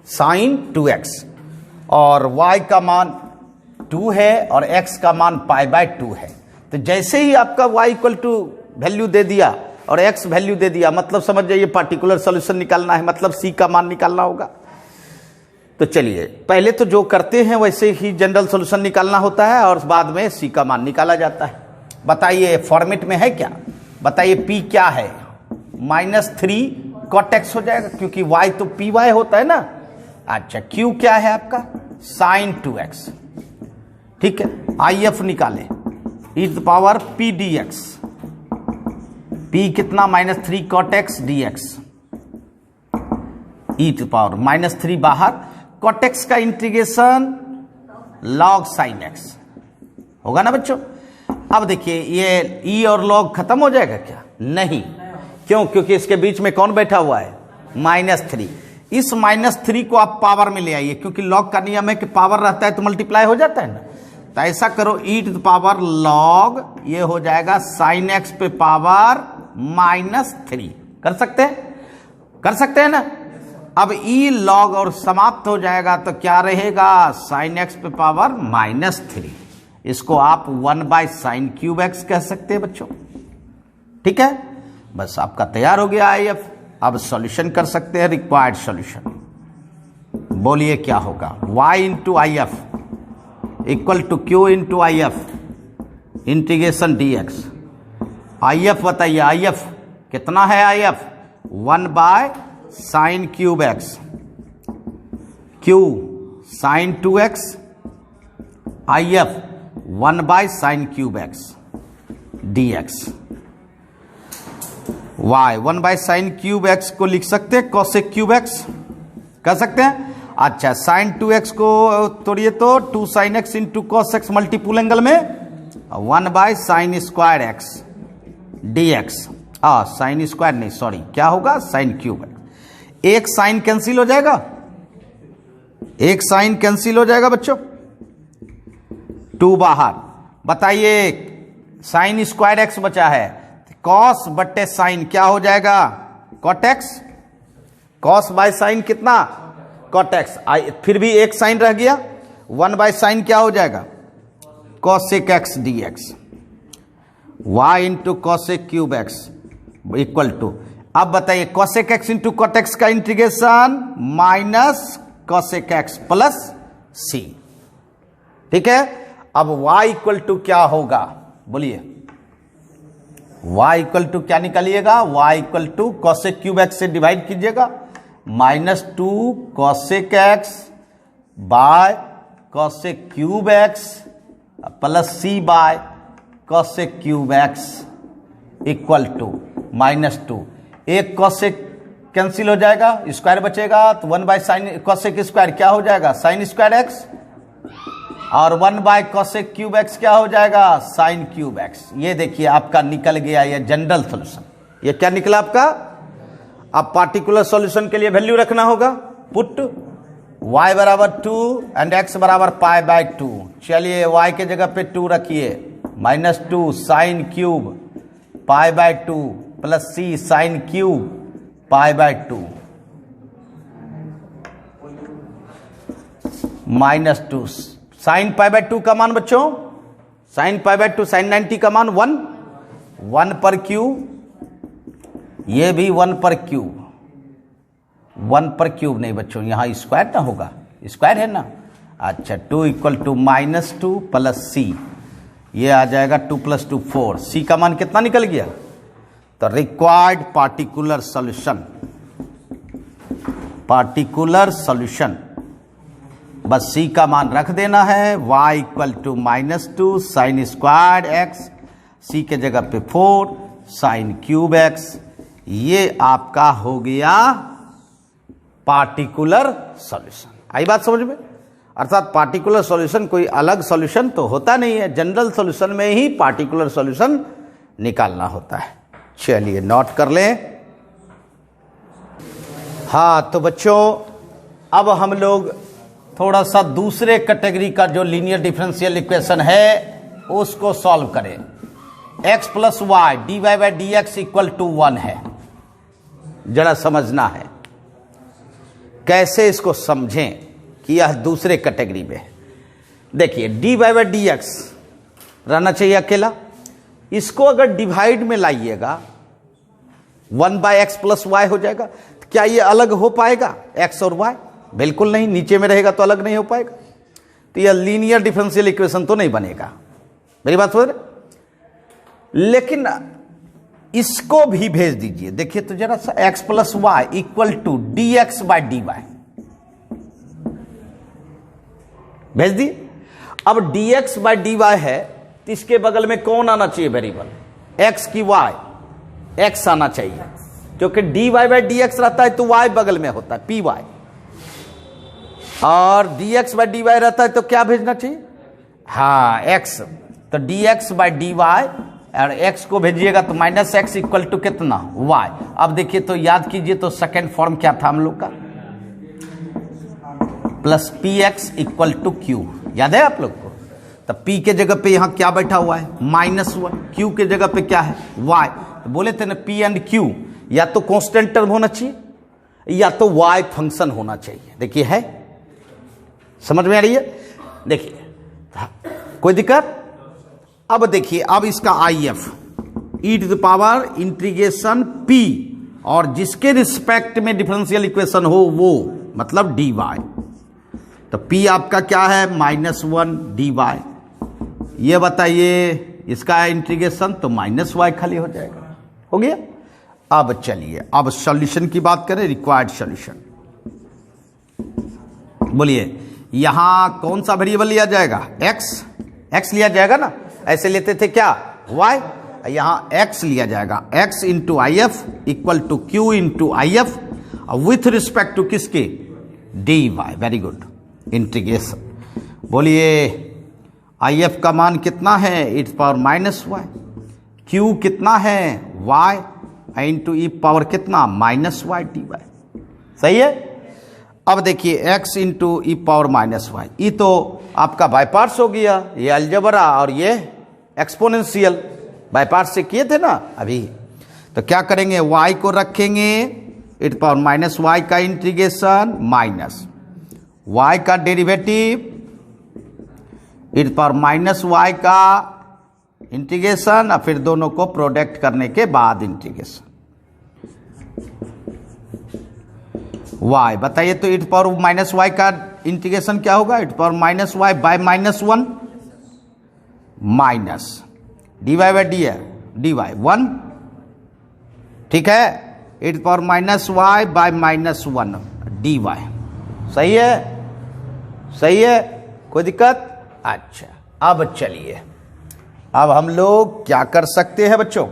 sine 2x और y का मान 2 है और x का मान पाई बाय 2 है। तो जैसे ही आपका y इक्वल टू वैल्यू दे दिया और x वैल्यू दे दिया, मतलब समझ जाइए पार्टिकुलर सॉल्यूशन निकालना है, मतलब c का मान निकालना होगा। तो चलिए पहले तो जो करते हैं वैसे ही जनरल सॉल्यूशन निकालना होता है और बाद में c का मान निकाला जाता है। बताइए फॉर्मेट में है क्या? बताइए p क्या है? -3 कॉट एक्स हो जाएगा क्योंकि y तो पी वाई होता है ना। अच्छा q क्या है आपका? Sign 2x। ठीक है, IF निकाले e to power p dx, p कितना? -3 cot X dx, e to power -3 बाहर, कॉट एक्स का इंटीग्रेशन लॉग साइन x होगा ना बच्चों। अब देखिए ये e और log खत्म हो जाएगा क्या? नहीं, क्यों? क्योंकि इसके बीच में कौन बैठा हुआ है? -3। इस -3 को आप पावर में ले आइए, क्योंकि लॉग का नियम है कि पावर रहता है तो मल्टीप्लाई हो जाता है ना। तो ऐसा करो e to the power log, ये हो जाएगा साइन x पे पावर -3। कर सकते हैं? कर सकते हैं ना। अब e log और समाप्त हो जाएगा तो क्या रहेगा? साइन x पे पावर -3। इसको आप 1 बाय साइन क्यूब x कह सकते हैं बच्चों। ठीक है, बस आपका तैयार हो गया IF। अब सॉल्यूशन कर सकते हैं, रिक्वायर्ड सॉल्यूशन। बोलिए क्या होगा? y into IF equal to q into IF integration dx। IF बताइए, IF कितना है? IF 1 by sine cube x, q sine 2x, IF 1 by sine cube x dx। y 1 by sine cube x को लिख सकते हैं cosec cube x, कर सकते हैं। अच्छा साइन 2x को तोड़िए तो 2 sine x into cos x multiple angle में 1 by sine square x dx। Sine square नहीं, सॉरी, क्या होगा? Sine cube x। एक साइन कैंसिल हो जाएगा, एक साइन कैंसिल हो जाएगा बच्चों, 2 बाहर। बताइए साइन स्क्वायर x बचा है, कॉस बट्टे साइन क्या हो जाएगा? Cot x. Cos by sine कितना? Cot x. फिर भी एक साइन रह गया, 1 बाय साइन क्या हो जाएगा? Cosec x dx। y into cosec cube x equal to, अब बताइए cosec x into cot x का integration minus cosec x plus c. ठीक है, अब y इक्वल टू क्या होगा? बोलिए y इक्वल टू क्या निकालिएगा? y equal to cosec cube X से डिवाइड कीजिएगा, -2 cosec X by cosec cube X plus C by cosec cube x equal to -2। एक कॉसेक कैंसिल हो जाएगा, स्क्वायर बचेगा, तो 1 बाय साइन कॉसेक स्क्वायर क्या हो जाएगा? साइन स्क्वायर एक्स, और 1 बाय कॉसेक क्यूब एक्स क्या हो जाएगा? Sine cube x. ये देखिए आपका निकल गया ये जनरल सॉल्यूशन। ये क्या निकला आपका? अब पार्टिकुलर सॉल्यूशन के लिए वैल्यू रखना होगा, पुट y बराबर 2 एंड x बराबर पाई बाय 2। चलिए y के जगह पे 2 रखिए, -2 sine cube pi by 2 plus c sine cube pi by 2 -2 sine pi by 2 का मान बच्चों, साइन पाई बाय 2 साइन 90 का मान 1 पर क्यूब, ये भी 1 पर क्यूब, 1 पर क्यूब नहीं बच्चों, यहां स्क्वायर ना होगा, स्क्वायर है ना। अच्छा 2 इक्वल टू -2 प्लस c, ये आ जाएगा 2 + 2 4। c का मान कितना निकल गया? तो required particular solution, particular solution, बस c का मान रख देना है, y equal to -2 sine squared x, c के जगह पे 4 साइन क्यूब x, ये आपका हो गया पार्टिकुलर सॉल्यूशन। आई बात समझ में? अर्थात पार्टिकुलर सॉल्यूशन कोई अलग सॉल्यूशन तो होता नहीं है, जनरल सॉल्यूशन में ही पार्टिकुलर सॉल्यूशन निकालना होता है। चलिए नोट कर लें। हाँ तो बच्चों अब हम लोग थोड़ा सा दूसरे कैटेगरी का जो लीनियर डिफरेंशियल इक्वेशन है उसको सॉल्व करें। x + y dy/dx = 1 है, जरा समझना है कैसे इसको समझें कि यह दूसरे कैटेगरी में है। देखिए dy/dx रहना चाहिए अकेला, इसको अगर डिवाइड में लाइएगा 1/x + y हो जाएगा। क्या ये अलग हो पाएगा x और y? बिल्कुल नहीं, नीचे में रहेगा तो अलग नहीं हो पाएगा, तो यह लीनियर डिफरेंशियल इक्वेशन तो नहीं बनेगा। मेरी बात समझ रहे? लेकिन इसको भी भेज दीजिए, देखिए तो जरा सा x + y = dx/dy भेज दी। अब dx/dy है तो इसके बगल में कौन आना चाहिए वेरिएबल? x की y, x आना चाहिए, क्योंकि dy/dx रहता है तो y बगल में होता है py, और dx/dy रहता है तो क्या भेजना चाहिए? हाँ x, तो dx/dy और x को भेजिएगा तो -x = कितना? y। अब देखिए तो याद कीजिए तो सेकेंड फॉर्म क्या था हम लोग का? +px = q, याद है आप लोग को? तो p के जगह पे यहां क्या बैठा हुआ है? -1, q के जगह पे क्या है? y। तो बोले थे ना p एंड q या तो कांस्टेंट टर्म होना चाहिए या तो y फंक्शन होना चाहिए। देखिए है, समझ में आ रही है? देखिए कोई दिक्कत? अब देखिए अब इसका IF e⁻∫ p और जिसके रिस्पेक्ट में डिफरेंशियल इक्वेशन हो वो मतलब dy, तो p आपका क्या है? -1 dy। ये बताइए इसका इंटीग्रेशन तो -y खाली हो जाएगा, हो गया। अब चलिए अब सॉल्यूशन की बात करें, रिक्वायर्ड सॉल्यूशन। बोलिए यहां कौन सा वेरिएबल लिया जाएगा? x लिया जाएगा ना, ऐसे लेते थे क्या? y, यहां x लिया जाएगा, x × IF = q × IF with respect to किसके? dy। Very good, integration. बोलिए IF का मान कितना है? e⁻−y, q कितना है? y × e कितना? -y dy। सही है? अब देखिए x × e⁻−y, ये तो आपका बाय पार्ट्स हो गया, ये अलजेब्रा और ये एक्सपोनेंशियल बाय पार्ट्स से किए थे ना अभी। तो क्या करेंगे? y को रखेंगे e⁻−y का इंटीग्रेशन माइनस y का डेरिवेटिव e⁻−y का इंटीग्रेशन, और फिर दोनों को प्रोडक्ट करने के बाद इंटीग्रेशन y। बताइए तो e⁻−y का इंटीग्रेशन क्या होगा? e⁻−y बाय -1 माइनस dy/dy 1, ठीक है? e⁻−y bye -1 dy। सही है? सही है? कोई दिक्कत? अच्छा अब चलिए अब हम लोग क्या कर सकते हैं बच्चों?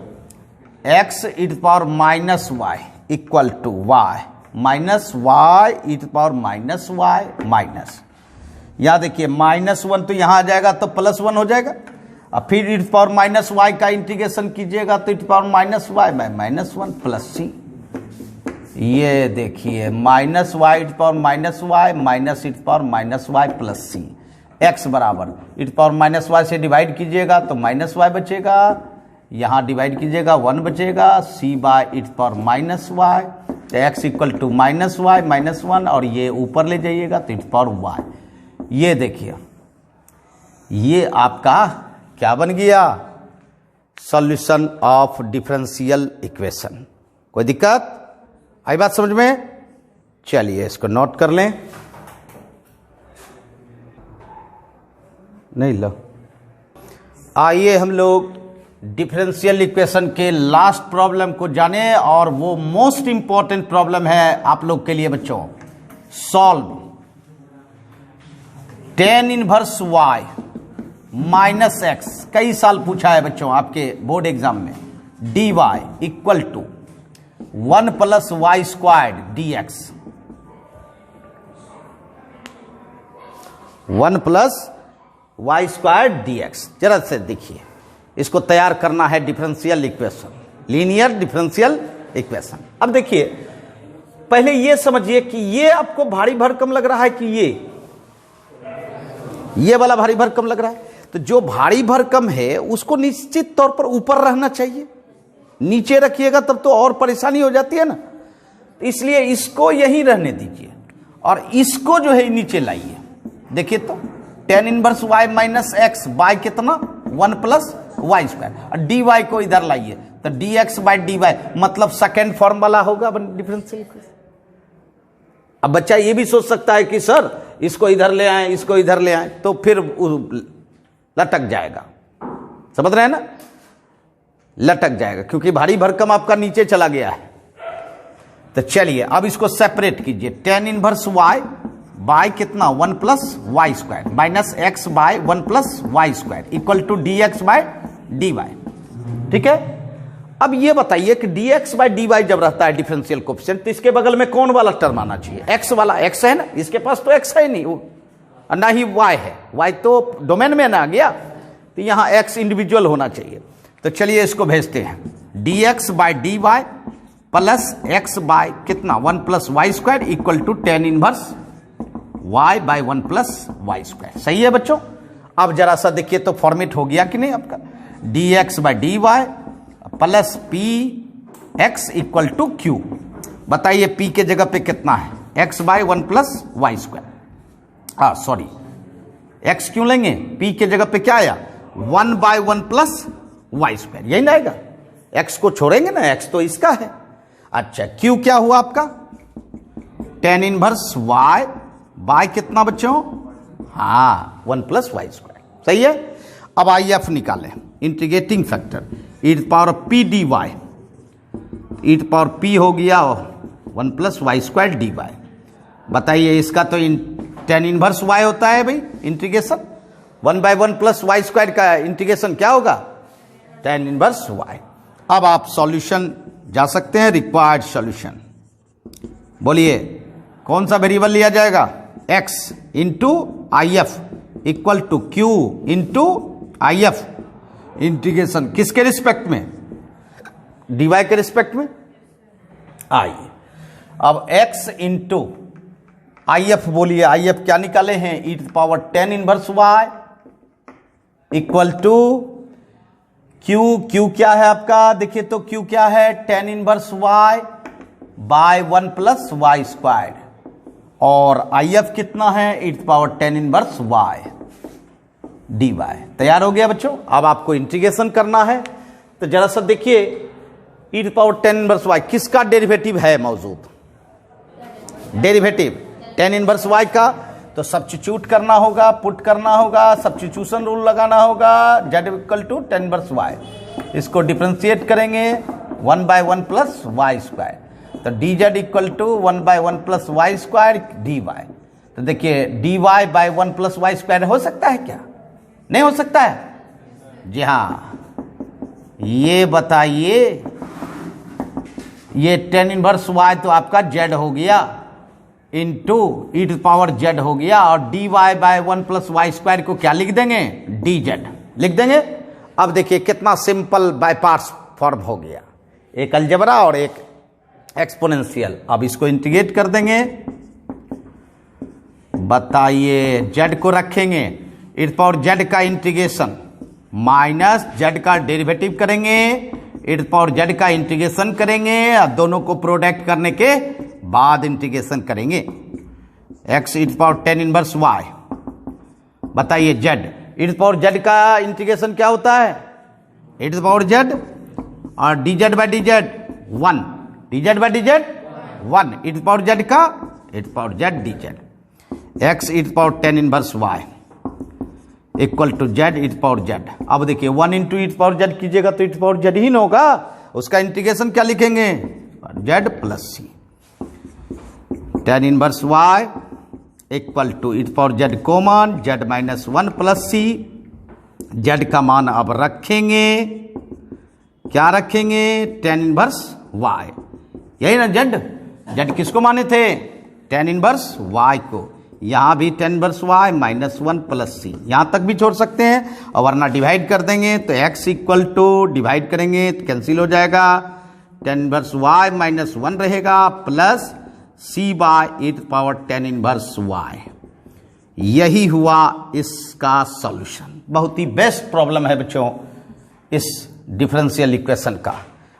x e⁻−y = y -y e⁻−y minus, यहां देखिए -1 तो यहां आ जाएगा तो +1 हो जाएगा, अब फिर e⁻−y का इंटीग्रेशन कीजिएगा तो e⁻−y बाय -1 + c, ये देखिए माइनस वाई ईट पावर माइनस वाई माइनस ईट पावर माइनस वाई प्लस सी, एक्स बराबर ईट पावर माइनस वाई से डिवाइड कीजिएगा तो माइनस वाई बचेगा, यहाँ डिवाइड कीजिएगा 1 बचेगा, c by e to power minus y, तो x equal to minus y minus 1 और ये ऊपर ले जाइएगा तो ईट पावर वाई। ये देखिए ये आपका क्या बन गया, सॉल्यूशन ऑफ डिफरेंशियल इक्वेशन। कोई दिक्कत आई बात समझ में? चलिए इसको नोट कर लें। नहीं लो, आइए हम लोग डिफरेंशियल इक्वेशन के लास्ट प्रॉब्लम को जाने, और वो मोस्ट इंपॉर्टेंट प्रॉब्लम है आप लोग के लिए बच्चों। Solve tan inverse y minus x, कई साल पूछा है बच्चों आपके बोर्ड एग्जाम में, dy equal to 1 plus y squared dx, 1 plus y squared dx। जरा से देखिए, इसको तैयार करना है differential equation, linear differential equation. अब देखिए पहले ये समझिए कि ये आपको भारी भरकम लग रहा है कि ये वाला भारी भरकम लग रहा है, तो जो भारी भरकम है उसको निश्चित तौर पर ऊपर रहना चाहिए, नीचे रखिएगा तब तो और परेशानी हो जाती है ना, इसलिए इसको यहीं रहने दीजिए और इसको जो है नीचे लाइए। देखिए तो tan inverse y minus x by कितना 1 प्लस वाई स्क्वायर, और dy को इधर लाइए तो dx बाय dy, मतलब सेकेंड फॉर्म वाला होगा डिफरेंशियल इक्वेशन। अब बच्चा ये भी सोच सकता है कि सर इसको इधर ले आए, इसको इधर ले आए, तो फिर लटक जाएगा, समझ रहे हैं ना, लटक जाएगा क्योंकि भारी भरकम आपका नीचे चला गया है। तो चलिए अब इसको सेपरेट कीजिए, tan इनवर्स y बाय कितना 1 plus y square minus x by 1 plus y square equal to dx by dy। ठीक है, अब ये बताइए कि dx बाय dy जब रहता है डिफरेंशियल कोएफिशिएंट, तो इसके बगल में कौन वाला टर्म आना चाहिए, x वाला। x है ना, इसके पास तो x है नहीं, और ना ही y है, y तो डोमेन में ना आ गया, तो यहां x इंडिविजुअल होना चाहिए। तो चलिए इसको भेजते हैं, dx by dy plus x by कितना 1 plus y square equal to tan inverse y by 1 plus y square. सही है बच्चों? अब जरा सा देखिए तो फॉर्मेट हो गया कि नहीं आपका, dx by dy plus p x equal to Q. बताइए p के जगह पे कितना है, x by 1 plus y square, sorry x क्यों लेंगे, p के जगह पे क्या आया 1 बाय 1 प्लस वाई स्क्वायर, यही ना आएगा, x को छोड़ेंगे ना, x तो इसका है। अच्छा q क्या हुआ आपका, tan इनवर्स y बाय कितना बच्चों, 1 प्लस वाई स्क्वायर। सही है, अब आई एफ निकालें, integrating factor e power p d y, e power p हो गया 1 plus y square d y. बताइए इसका तो tan इनवर्स y होता है भाई, integration 1 by 1 plus y square का इंटीग्रेशन क्या होगा, tan इनवर्स y। अब आप सॉल्यूशन जा सकते हैं, रिक्वायर्ड सॉल्यूशन बोलिए कौन सा वेरिएबल लिया जाएगा, x into I F equal to Q into I F, integration किसके रिस्पेक्ट में, dy के रिस्पेक्ट में। आइए अब x इंटू आई एफ बोलिए, आई एफ क्या निकाले हैं, e power tan inverse y equal to Q क्या है आपका, देखिए तो क्यू क्या है tan inverse y by 1 plus y square, और आई एफ कितना है e power tan inverse y dy। तैयार हो गया बच्चों। अब आपको इंटीग्रेशन करना है, तो जरा सा देखिए ई पावर tan इनवर्स y किसका डेरिवेटिव है मौजूद, डेरिवेटिव tan इनवर्स y का, तो सब्स्टिट्यूट करना होगा, पुट करना होगा, सब्स्टिट्यूशन रूल लगाना होगा, z equal to tan inverse y। इसको डिफरेंशिएट करेंगे 1 बाय 1 प्लस वाई स्क्वायर, तो dz equal to 1 by 1 plus y square dy। तो देखिए dy by 1 plus y square हो सकता है क्या, नहीं हो सकता है जी हाँ। ये बताइए, ये tan इनवर्स y तो आपका z हो गया इंटू ई पावर z हो गया, और dy by 1 plus y square को क्या लिख देंगे, dz लिख देंगे। अब देखिए कितना सिंपल बाय पार्ट्स फॉर्म हो गया, एक अलजेब्रा और एक एक्सपोनेंशियल। अब इसको इंटीग्रेट कर देंगे, बताइए जेड को रखेंगे इस पावर जेड का इंटीग्रेशन माइनस जेड का डेरिवेटिव करेंगे, इस पावर जेड का इंटीग्रेशन करेंगे और दोनों को प्रोडक्ट करने के बाद इंटीग्रेशन करेंगे। X e's power tan inverse y, बताइए जेड इज पावर जेड का इंटीग्रेशन क्या होता है, इज पावर जेड और d Z by D z one, d Z by D z one, e's power z का e's power z d z, x e's power tan inverse y equal to z e's power z. अब देखिए 1 into is power Z कीजिएगा तो is power Z ही ना होगा, उसका integration क्या लिखेंगे, z plus c, tan inverse y equal to e's power z common z minus one plus c, z का मान अब रखेंगे, क्या रखेंगे, टेन इनवर्स वाई, यही ना जेड, जेड किसको माने थे, टेन इनवर्स वाई को, यहां भी tan inverse y minus one plus c, यहां तक भी छोड़ सकते हैं और वरना डिवाइड कर देंगे तो x इक्वल टू डिवाइड करेंगे तो कैंसिल हो जाएगा, tan inverse y minus one रहेगा plus c by it power tan inverse y. यही हुआ इसका सॉल्यूशन। बहुत ही बेस्ट प्रॉब्लम है बच्चों इस डिफरेंशियल इक्वेशन का,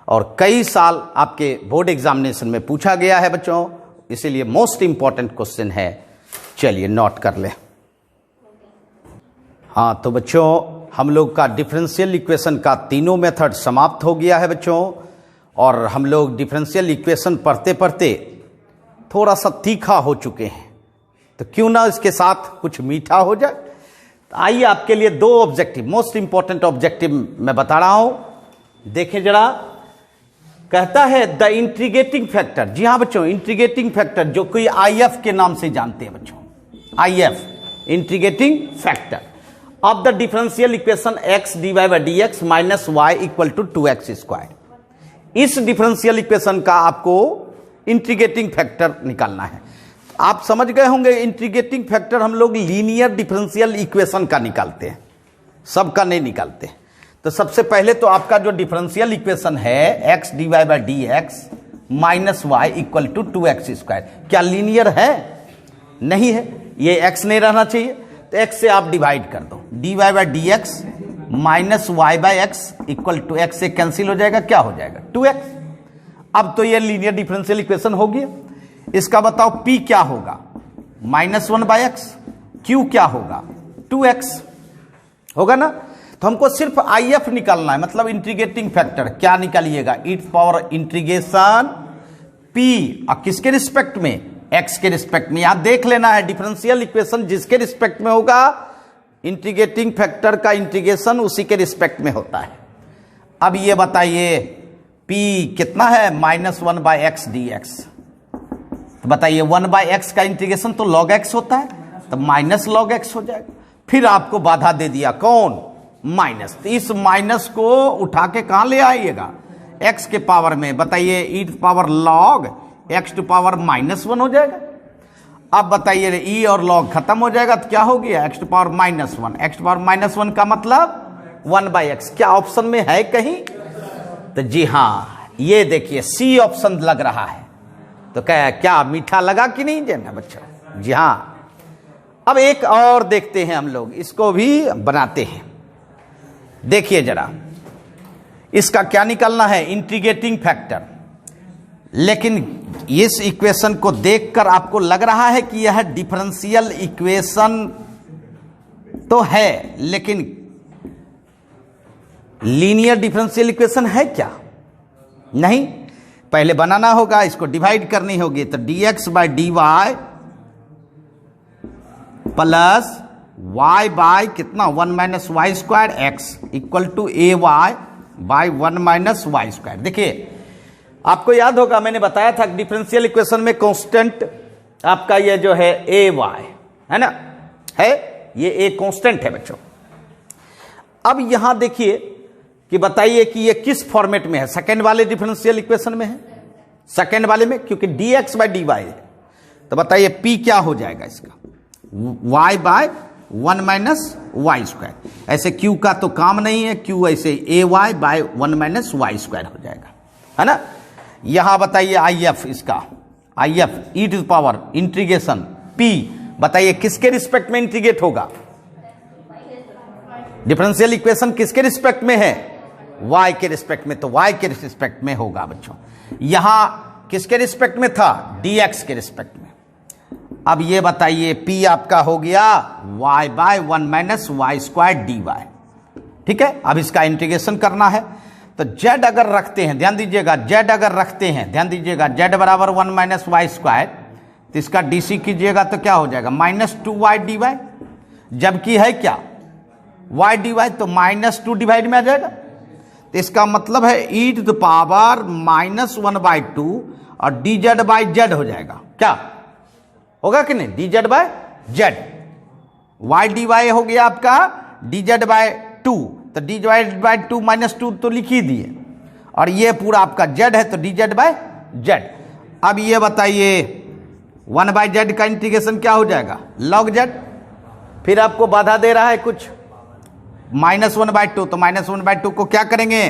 और कई साल आपके बोर्ड एग्जामिनेशन में पूछा गया है बच्चों, इसीलिए मोस्ट इंपॉर्टेंट क्वेश्चन है। चलिए नोट कर ले। हाँ तो बच्चों हम लोग का डिफरेंशियल इक्वेशन का तीनों मेथड समाप्त हो गया है बच्चों, और हम लोग डिफरेंशियल इक्वेशन पढ़ते पढ़ते थोड़ा सा तीखा हो चुके हैं, तो क्यों ना इसके साथ कुछ मीठा हो जाए। तो आइए आपके लिए दो ऑब्जेक्टिव, मोस्ट इंपॉर्टेंट ऑब्जेक्टिव मैं बता रहा हूं, देखें जरा। कहता है द इंटीग्रेटिंग फैक्टर, जी हाँ बच्चों इंटीग्रेटिंग फैक्टर जो कोई IF के नाम से जानते हैं बच्चों, IF integrating factor of the differential equation x dy by D x minus y equal to 2x square. इस डिफरेंशियल इक्वेशन का आपको इंटीग्रेटिंग फैक्टर निकालना है। आप समझ गए होंगे इंटीग्रेटिंग फैक्टर हम लोग लीनियर डिफरेंशियल इक्वेशन का निकालते हैं, सबका नहीं निकालते। तो सबसे पहले तो आपका जो डिफरेंशियल इक्वेशन है x dy by D x minus y equal to 2x square, क्या लीनियर है, नहीं है, ये x नहीं रहना चाहिए, तो x से आप डिवाइड कर दो, dy by D x minus y by x equal to x से कैंसिल हो जाएगा, क्या हो जाएगा 2x। अब तो ये लीनियर डिफरेंशियल इक्वेशन हो गया। इसका बताओ p क्या होगा, minus one by x, q क्या होगा 2x होगा ना। तो हमको सिर्फ IF निकालना है, मतलब इंटीग्रेटिंग फैक्टर। क्या निकालिएगा, इट पावर इंटीग्रेशन p, और किसके रिस्पेक्ट में, x के रिस्पेक्ट में। यहां देख लेना है डिफरेंशियल इक्वेशन जिसके रिस्पेक्ट में होगा इंटीग्रेटिंग फैक्टर का इंटीग्रेशन उसी के रिस्पेक्ट में होता है। अब ये बताइए p कितना है, minus one by x D x, तो बताइए वन बाई एक्स का इंटीग्रेशन तो log x होता है, तो माइनस log x हो जाएगा। फिर आपको बाधा दे दिया कौन, माइनस, तो इस माइनस को उठा के कहां ले आइएगा, x के पावर में, बताइए e power log x to power minus one हो जाएगा। अब बताइए e और log खत्म हो जाएगा तो क्या हो गया, x to power minus one, x to power minus one का मतलब वन बाई एक्स। क्या ऑप्शन में है कहीं, तो जी हाँ ये देखिए C ऑप्शन लग रहा है। तो क्या मीठा लगा कि नहीं देना बच्चों, जी हाँ। अब एक और देखते हैं हम लोग, इसको भी बनाते हैं। देखिए जरा, इसका क्या निकालना है, इंटीग्रेटिंग फैक्टर। लेकिन इस इक्वेशन को देखकर आपको लग रहा है कि यह डिफरेंशियल इक्वेशन तो है, लेकिन लीनियर डिफरेंशियल इक्वेशन है क्या, नहीं। पहले बनाना होगा, इसको डिवाइड करनी होगी, तो dx by d Y plus y by कितना, one minus y square x equal to a y by one minus y square. देखिए आपको याद होगा मैंने बताया था डिफरेंशियल इक्वेशन में कांस्टेंट आपका ये जो है ए वाई है ना, है ये ए कांस्टेंट है बच्चों। अब यहां देखिए कि बताइए कि ये किस फॉर्मेट में है, सेकेंड वाले डिफरेंशियल इक्वेशन में है, सेकेंड वाले में, क्योंकि dx बाई डी वाई है। तो बताइए p क्या हो जाएगा इसका, y by one minus y square. ऐसे q का तो काम नहीं है, q ऐसे a y by one minus y square हो जाएगा, है ना। यहां बताइए आई एफ, इसका I F e to power integration p, बताइए किसके रिस्पेक्ट में इंटीग्रेट होगा? डिफरेंशियल इक्वेशन किसके रिस्पेक्ट में है? y के रिस्पेक्ट में, तो y के रिस्पेक्ट में होगा बच्चों। यहां किसके रिस्पेक्ट में था? dx के रिस्पेक्ट में। अब ये बताइए p आपका हो गया y by 1 minus y square d y, ठीक है। अब इसका इंटीग्रेशन करना है, तो z अगर रखते हैं, ध्यान दीजिएगा, z अगर रखते हैं, ध्यान दीजिएगा, z बराबर 1 माइनस वाई स्क्वायर, तो इसका डीसी कीजिएगा तो क्या हो जाएगा? माइनस 2y डी वाई, जबकि है क्या? y डी वाई, तो माइनस 2 डिवाइड में आ जाएगा, तो इसका मतलब है ई टू द पावर माइनस 1/2 और डी जेड बाई जेड हो जाएगा। क्या होगा कि नहीं? D z by z, y d y हो गया आपका डी जेड बाय 2, तो डी जेड बाय 2 माइनस 2 तो लिख ही दिए, और ये पूरा आपका जेड है तो डी जेड बाय जेड। अब ये बताइए 1/z का इंटीग्रेशन क्या हो जाएगा? Log Z. फिर आपको बाधा दे रहा है कुछ, माइनस 1/2, तो माइनस 1/2 को क्या करेंगे?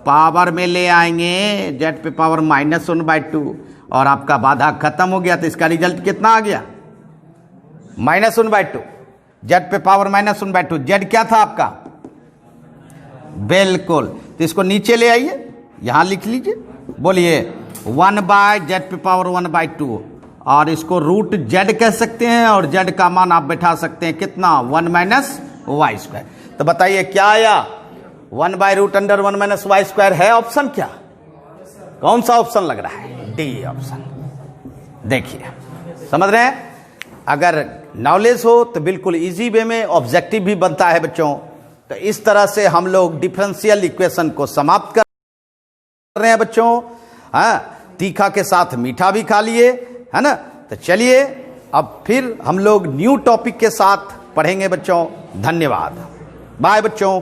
पावर में ले आएंगे, जेड पे पावर माइनस 1/2, और आपका बाधा खत्म हो गया, तो इसका रिजल्ट कितना आ गया? माइनस 1/2, जेड पे पावर माइनस 1/2। जेड क्या था आपका? बिल्कुल, तो इसको नीचे ले आइए, यहां लिख लीजिए, बोलिए 1/z पे पावर 1/2, और इसको रूट जेड कह सकते हैं, और जेड का मान आप बैठा सकते हैं कितना? 1 माइनस वाई स्क्वायर। तो बताइए क्या आया? 1/√1 माइनस वाई स्क्वायर है ऑप्शन क्या? कौन सा ऑप्शन लग रहा है? D option. देखिए, समझ रहे हैं? अगर नॉलेज हो तो बिल्कुल इजी वे में ऑब्जेक्टिव भी बनता है बच्चों। तो इस तरह से हम लोग डिफरेंशियल इक्वेशन को समाप्त कर रहे हैं बच्चों। हाँ, तीखा के साथ मीठा भी खा लिए, है ना। तो चलिए अब फिर हम लोग न्यू टॉपिक के साथ पढ़ेंगे बच्चों। धन्यवाद, बाय बच्चों।